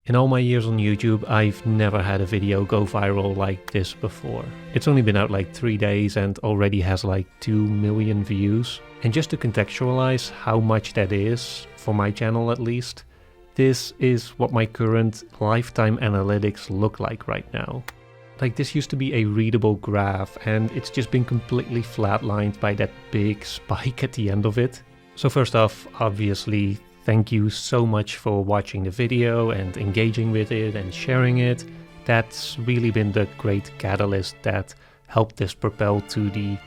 In all my years on YouTube, I've never had a video go viral like this before. It's only been out like 3 days and already has like 2 million views. And just to contextualize how much that is, for my channel at least, this is what my current lifetime analytics look like right now. Like, this used to be a readable graph and it's just been completely flatlined by that big spike at the end of it. So first off, obviously, thank you so much for watching the video and engaging with it and sharing it. That's really been the great catalyst that helped this propel to the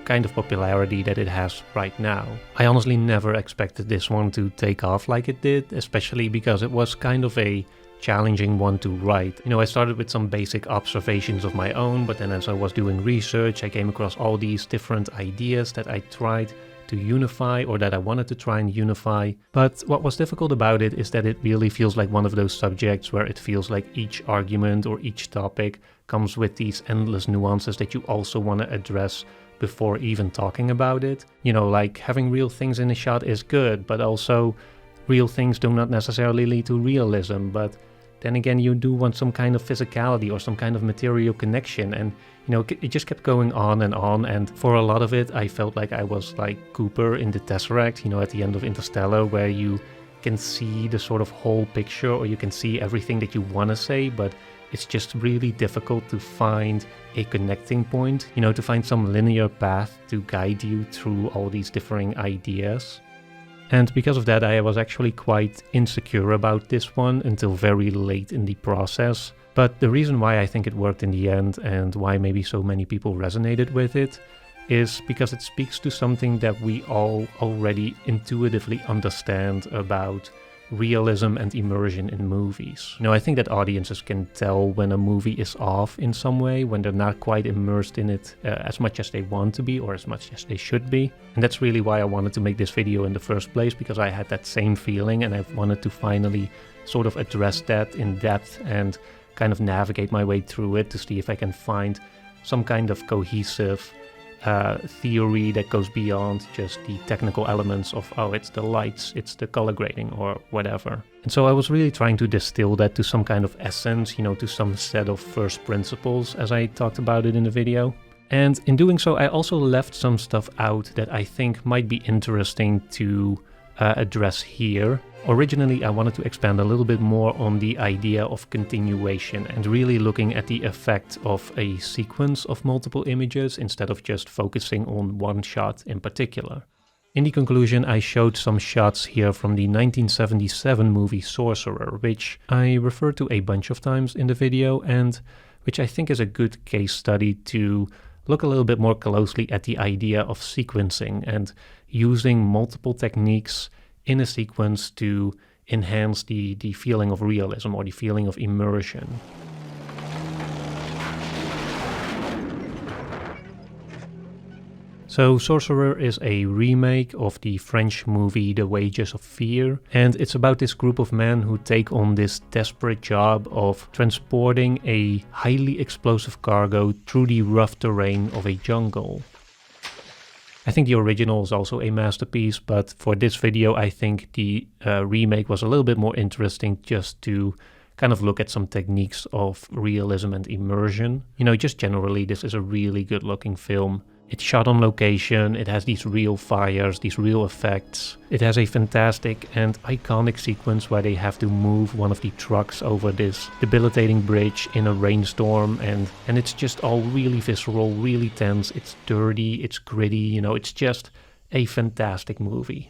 kind of popularity that it has right now. I honestly never expected this one to take off like it did, especially because it was kind of a challenging one to write. You know, I started with some basic observations of my own, but then as I was doing research, I came across all these different ideas that I tried to unify, or that I wanted to try and unify. But what was difficult about it is that it really feels like one of those subjects where it feels like each argument or each topic comes with these endless nuances that you also want to address before even talking about it. You know, like having real things in a shot is good, but also real things do not necessarily lead to realism. But then again, you do want some kind of physicality or some kind of material connection, and you know, it just kept going on, and for a lot of it I felt like I was like Cooper in the Tesseract, you know, at the end of Interstellar, where you can see the sort of whole picture, or you can see everything that you want to say, but it's just really difficult to find a connecting point, you know, to find some linear path to guide you through all these differing ideas. And because of that, I was actually quite insecure about this one until very late in the process. But the reason why I think it worked in the end, and why maybe so many people resonated with it, is because it speaks to something that we all already intuitively understand about realism and immersion in movies. You know, I think that audiences can tell when a movie is off in some way, when they're not quite immersed in it as much as they want to be, or as much as they should be. And that's really why I wanted to make this video in the first place, because I had that same feeling and I wanted to finally sort of address that in depth and kind of navigate my way through it to see if I can find some kind of cohesive theory that goes beyond just the technical elements of, oh, it's the lights, it's the color grading, or whatever. And so I was really trying to distill that to some kind of essence, you know, to some set of first principles, as I talked about it in the video. And in doing so, I also left some stuff out that I think might be interesting to address here. Originally, I wanted to expand a little bit more on the idea of continuation and really looking at the effect of a sequence of multiple images instead of just focusing on one shot in particular. In the conclusion, I showed some shots here from the 1977 movie Sorcerer, which I referred to a bunch of times in the video, and which I think is a good case study to look a little bit more closely at the idea of sequencing and using multiple techniques in a sequence to enhance the feeling of realism or the feeling of immersion. So Sorcerer is a remake of the French movie The Wages of Fear, and it's about this group of men who take on this desperate job of transporting a highly explosive cargo through the rough terrain of a jungle. I think the original is also a masterpiece, but for this video I think the remake was a little bit more interesting, just to kind of look at some techniques of realism and immersion. You know, just generally this is a really good looking film. It's shot on location, it has these real fires, these real effects. It has a fantastic and iconic sequence where they have to move one of the trucks over this debilitating bridge in a rainstorm, and it's just all really visceral, really tense. It's dirty, it's gritty, you know, it's just a fantastic movie.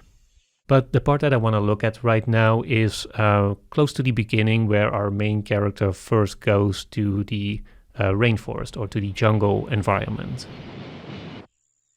But the part that I want to look at right now is close to the beginning, where our main character first goes to the rainforest or to the jungle environment.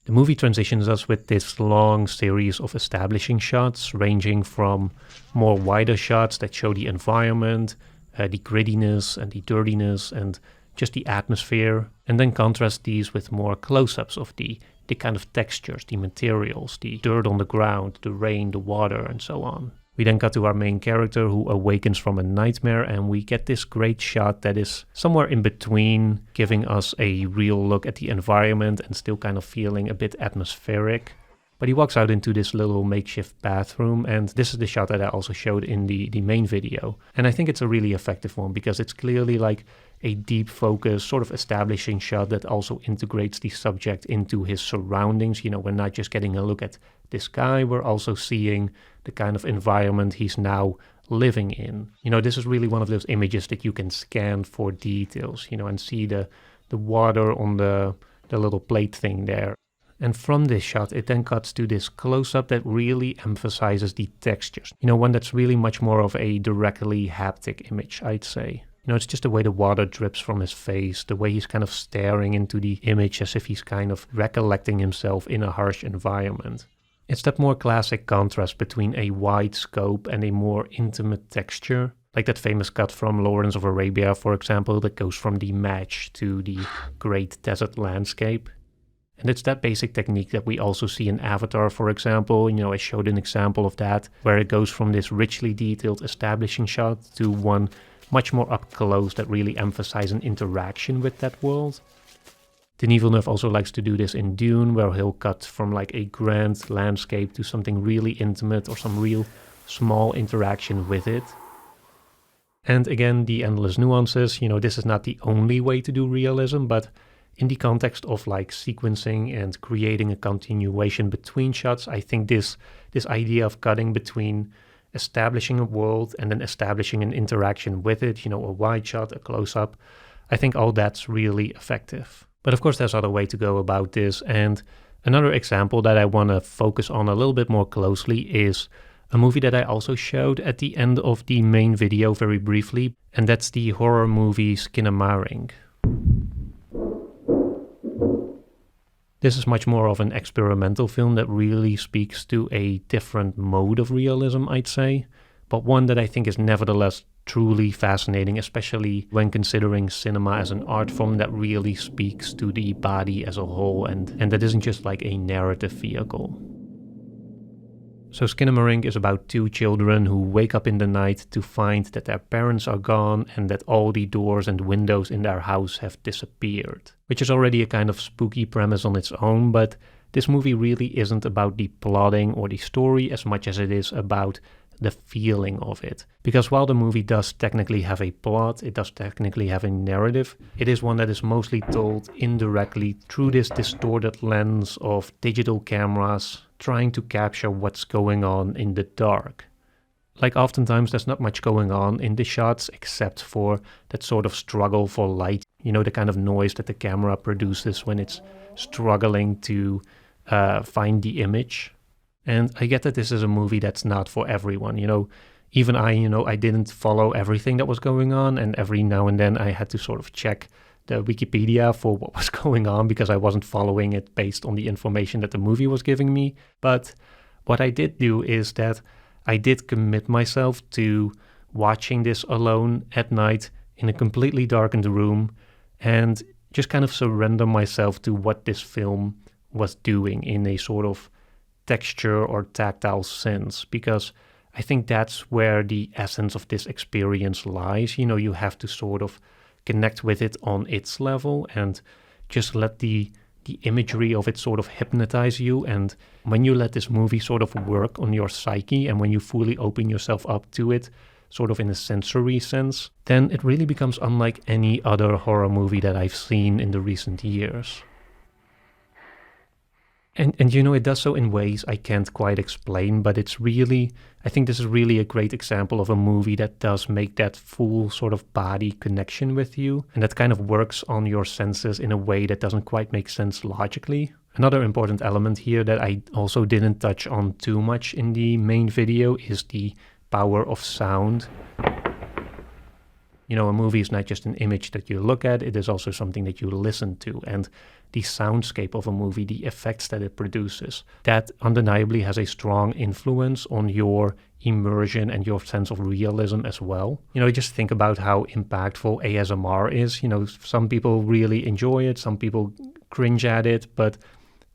The movie transitions us with this long series of establishing shots, ranging from more wider shots that show the environment, the grittiness and the dirtiness and just the atmosphere, and then contrast these with more close-ups of the kind of textures, the materials, the dirt on the ground, the rain, the water, and so on. We then cut to our main character who awakens from a nightmare, and we get this great shot that is somewhere in between, giving us a real look at the environment and still kind of feeling a bit atmospheric. But he walks out into this little makeshift bathroom, and this is the shot that I also showed in the main video. And I think it's a really effective one because it's clearly like a deep focus, sort of establishing shot that also integrates the subject into his surroundings. You know, we're not just getting a look at this guy, we're also seeing the kind of environment he's now living in. You know, this is really one of those images that you can scan for details, you know, and see the water on the little plate thing there. And from this shot, it then cuts to this close-up that really emphasizes the textures. You know, one that's really much more of a directly haptic image, I'd say. You know, it's just the way the water drips from his face, the way he's kind of staring into the image as if he's kind of recollecting himself in a harsh environment. It's that more classic contrast between a wide scope and a more intimate texture. Like that famous cut from Lawrence of Arabia, for example, that goes from the match to the great desert landscape. And it's that basic technique that we also see in Avatar, for example. You know, I showed an example of that, where it goes from this richly detailed establishing shot to one much more up close that really emphasizes an interaction with that world. Denis Villeneuve also likes to do this in Dune, where he'll cut from like a grand landscape to something really intimate or some real small interaction with it. And again, the endless nuances, you know, this is not the only way to do realism, but in the context of like sequencing and creating a continuation between shots, I think this idea of cutting between establishing a world and then establishing an interaction with it, you know, a wide shot, a close-up, I think all that's really effective. But of course, there's other way to go about this. And another example that I want to focus on a little bit more closely is a movie that I also showed at the end of the main video very briefly, and that's the horror movie Skinamarink. This is much more of an experimental film that really speaks to a different mode of realism, I'd say, but one that I think is nevertheless truly fascinating, especially when considering cinema as an art form that really speaks to the body as a whole and that isn't just like a narrative vehicle. So Skinamarink is about two children who wake up in the night to find that their parents are gone and that all the doors and windows in their house have disappeared. Which is already a kind of spooky premise on its own, but this movie really isn't about the plotting or the story as much as it is about the feeling of it. Because while the movie does technically have a plot, it does technically have a narrative, it is one that is mostly told indirectly through this distorted lens of digital cameras trying to capture what's going on in the dark. Like oftentimes there's not much going on in the shots except for that sort of struggle for light, you know, the kind of noise that the camera produces when it's struggling to find the image. And I get that this is a movie that's not for everyone, you know. Even I didn't follow everything that was going on, and every now and then I had to sort of check the Wikipedia for what was going on because I wasn't following it based on the information that the movie was giving me. But what I did do is that I did commit myself to watching this alone at night in a completely darkened room and just kind of surrender myself to what this film was doing in a sort of texture or tactile sense, because I think that's where the essence of this experience lies. You know, you have to sort of connect with it on its level and just let the imagery of it sort of hypnotize you. And when you let this movie sort of work on your psyche and when you fully open yourself up to it, sort of in a sensory sense, then it really becomes unlike any other horror movie that I've seen in the recent years. And you know, it does so in ways I can't quite explain, but it's really, I think this is really a great example of a movie that does make that full sort of body connection with you, and that kind of works on your senses in a way that doesn't quite make sense logically. Another important element here that I also didn't touch on too much in the main video is the power of sound. You know, a movie is not just an image that you look at, it is also something that you listen to. And the soundscape of a movie, the effects that it produces, that undeniably has a strong influence on your immersion and your sense of realism as well. You know, just think about how impactful ASMR is. You know, some people really enjoy it, some people cringe at it, but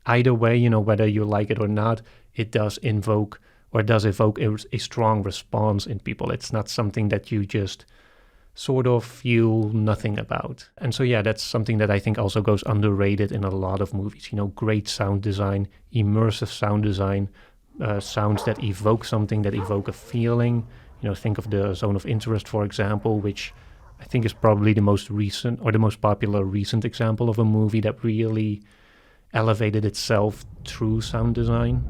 either way, you know, whether you like it or not, it does evoke a strong response in people. It's not something that you just sort of feel nothing about. And so yeah, that's something that I think also goes underrated in a lot of movies. Great sound design, immersive sound design, sounds that evoke something, that evoke a feeling. Think of the Zone of Interest, for example, which I think is probably the most recent or the most popular recent example of a movie that really elevated itself through sound design.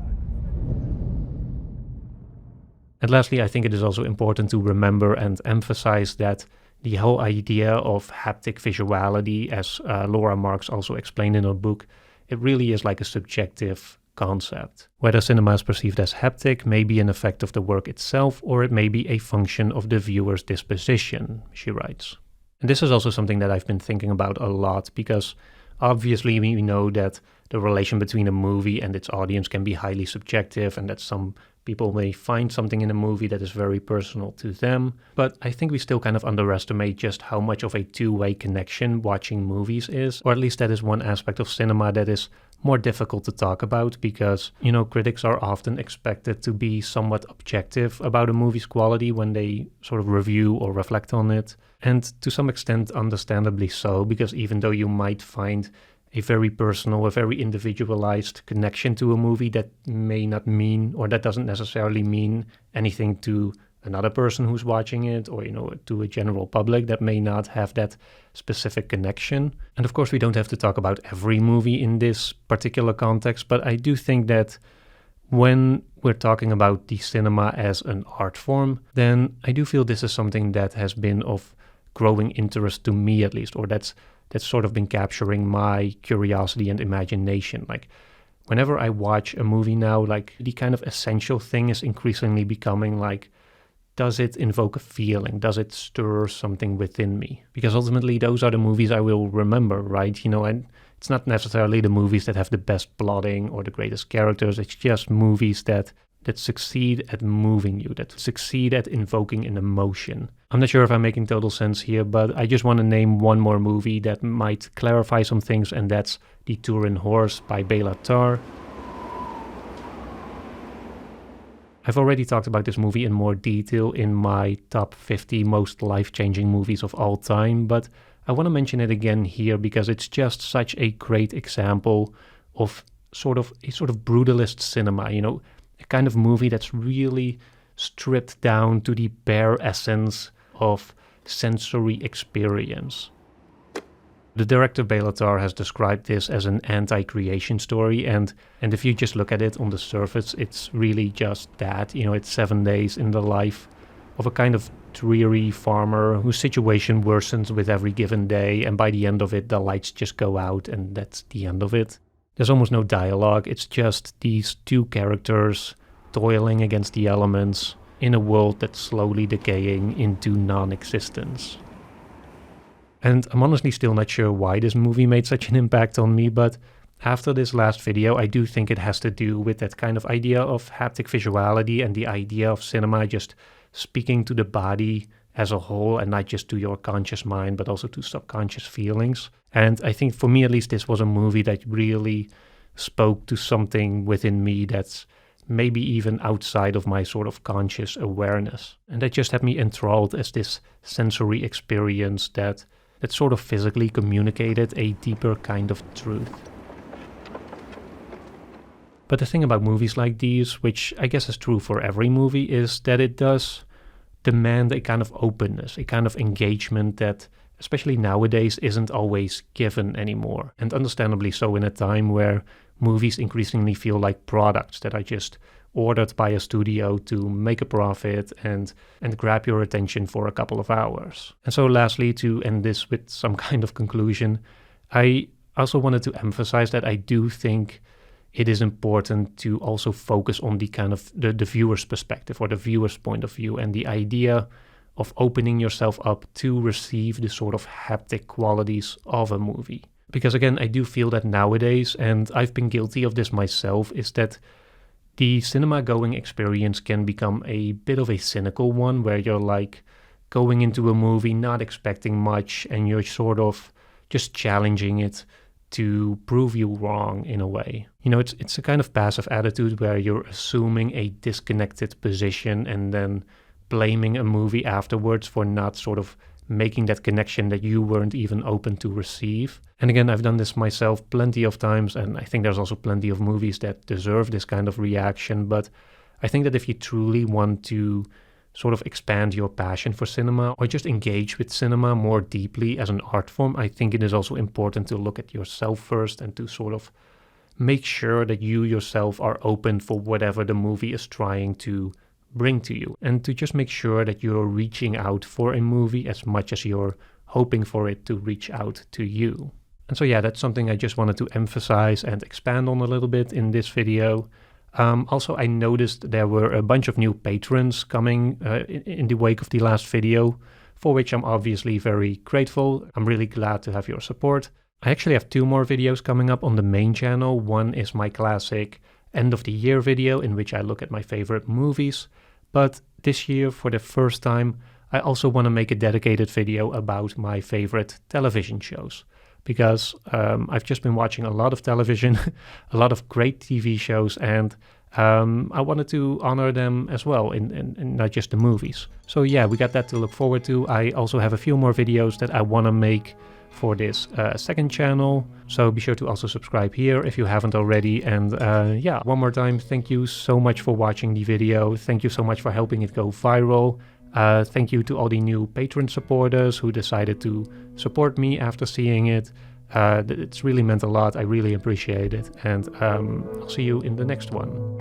And lastly, I think it is also important to remember and emphasize that the whole idea of haptic visuality, as Laura Marks also explained in her book, it really is like a subjective concept. Whether cinema is perceived as haptic may be an effect of the work itself, or it may be a function of the viewer's disposition, she writes. And this is also something that I've been thinking about a lot, because obviously we know that the relation between a movie and its audience can be highly subjective, and that some people may find something in a movie that is very personal to them. But I think we still kind of underestimate just how much of a two-way connection watching movies is, or at least that is one aspect of cinema that is more difficult to talk about, because, critics are often expected to be somewhat objective about a movie's quality when they sort of review or reflect on it. And to some extent, understandably so, because even though you might find a very personal, a very individualized connection to a movie, that may not mean, or that doesn't necessarily mean anything to another person who's watching it, or, to a general public that may not have that specific connection. And of course, we don't have to talk about every movie in this particular context, but I do think that when we're talking about the cinema as an art form, then I do feel this is something that has been of growing interest to me, at least, or that's sort of been capturing my curiosity and imagination. Like, whenever I watch a movie now, like, the kind of essential thing is increasingly becoming like, does it invoke a feeling? Does it stir something within me? Because ultimately, those are the movies I will remember, right? And it's not necessarily the movies that have the best plotting or the greatest characters. It's just movies that succeed at moving you, that succeed at invoking an emotion. I'm not sure if I'm making total sense here, but I just want to name one more movie that might clarify some things, and that's the Turin Horse by Bela Tarr. I've already talked about this movie in more detail in my top 50 most life-changing movies of all time, but I want to mention it again here because it's just such a great example of sort of brutalist cinema, a kind of movie that's really stripped down to the bare essence of sensory experience. The director Bela Tarr has described this as an anti-creation story, and if you just look at it on the surface, it's really just that. It's 7 days in the life of a kind of dreary farmer whose situation worsens with every given day, and by the end of it, the lights just go out, and that's the end of it. There's almost no dialogue. It's just these two characters toiling against the elements in a world that's slowly decaying into non-existence. And I'm honestly still not sure why this movie made such an impact on me, but after this last video, I do think it has to do with that kind of idea of haptic visuality and the idea of cinema just speaking to the body as a whole, and not just to your conscious mind, but also to subconscious feelings. And I think for me, at least, this was a movie that really spoke to something within me that's maybe even outside of my sort of conscious awareness. And that just had me enthralled as this sensory experience that sort of physically communicated a deeper kind of truth. But the thing about movies like these, which I guess is true for every movie, is that it does demand a kind of openness, a kind of engagement that, especially nowadays, isn't always given anymore. And understandably so, in a time where movies increasingly feel like products that are just ordered by a studio to make a profit and grab your attention for a couple of hours. And so lastly, to end this with some kind of conclusion, I also wanted to emphasize that I do think it is important to also focus on the kind of the viewer's perspective or the viewer's point of view, and the idea of opening yourself up to receive the sort of haptic qualities of a movie. Because again, I do feel that nowadays, and I've been guilty of this myself, is that the cinema going experience can become a bit of a cynical one, where you're like going into a movie not expecting much, and you're sort of just challenging it to prove you wrong in a way. It's a kind of passive attitude where you're assuming a disconnected position and then blaming a movie afterwards for not sort of making that connection that you weren't even open to receive. And again, I've done this myself plenty of times, and I think there's also plenty of movies that deserve this kind of reaction. But I think that if you truly want to sort of expand your passion for cinema or just engage with cinema more deeply as an art form, I think it is also important to look at yourself first and to sort of make sure that you yourself are open for whatever the movie is trying to bring to you, and to just make sure that you're reaching out for a movie as much as you're hoping for it to reach out to you. And so yeah, that's something I just wanted to emphasize and expand on a little bit in this video. Also, I noticed there were a bunch of new patrons coming in the wake of the last video, for which I'm obviously very grateful. I'm really glad to have your support. I actually have 2 more videos coming up on the main channel. One is my classic end of the year video in which I look at my favorite movies. But this year, for the first time, I also want to make a dedicated video about my favorite television shows. Because I've just been watching a lot of television, a lot of great TV shows, and I wanted to honor them as well, and not just the movies. So yeah, we got that to look forward to. I also have a few more videos that I want to make for this second channel, so be sure to also subscribe here if you haven't already. And yeah, one more time, thank you so much for watching the video. Thank you so much for helping it go viral. Thank you to all the new patron supporters who decided to support me after seeing it. It's really meant a lot. I really appreciate it. And I'll see you in the next one.